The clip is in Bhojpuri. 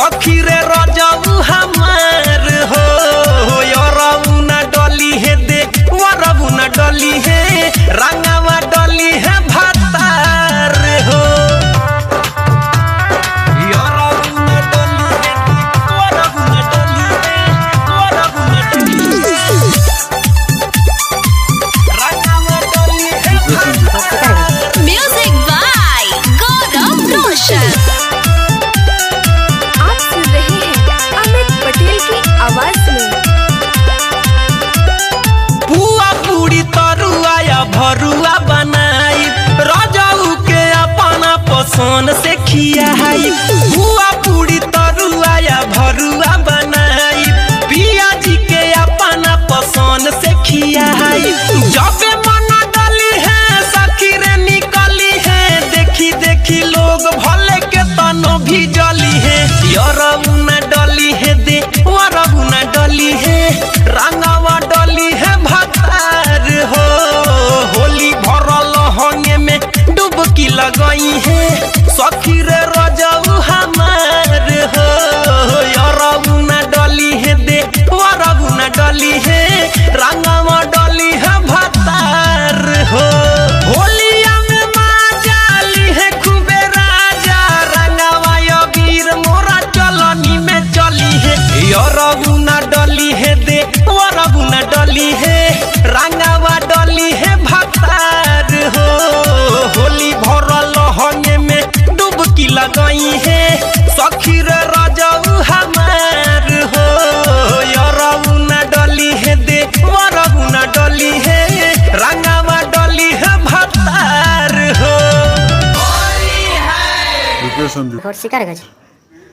सखी रे रजऊ हमार हो यरऊ ना डली है दे वरऊ ना डली है रंगवा डली है भातार हो यरऊ ना डली है वरऊ ना डली है वरऊ ना डली है रंगवा डली है भातार। म्यूजिक बाय गौरव रोशन। आप सुन रहे हैं अमित पटेल की आवाज में। पुआ पूरी तरुआ या भरुआ बनाई रजऊ के अपना पसंद से खियाई पुआ पूरी तरुआ या भरुआ बनाई पिया जी के अपना पसंद से खियाई जब मन डली है सखी रे निकली है देखी देखी लोग भले के तनो भी जली है यरऊ ना डली है दे वरऊ ना डली है रंगवा डली है भातार हो होली भरल होंगे में डुबकी लगाई है सखी रे रजऊ हमार हो यरऊ ना डली है दे वरऊ ना डली है रंगवा डली है भातार हो होलिया में माजाली है खूबे राजा रंगवा वीर मोरा चलनी में चली है यरऊ ना डली है दे वरऊ ना डली है रंगवा डली है भातार हो होली भरल होंगे में डुबकी लगाई है सखी रे रजऊ हमार हो यरऊ ना डली है दे वरऊ ना डली है रंगवा डली है भातार हो। শিকার গেছে।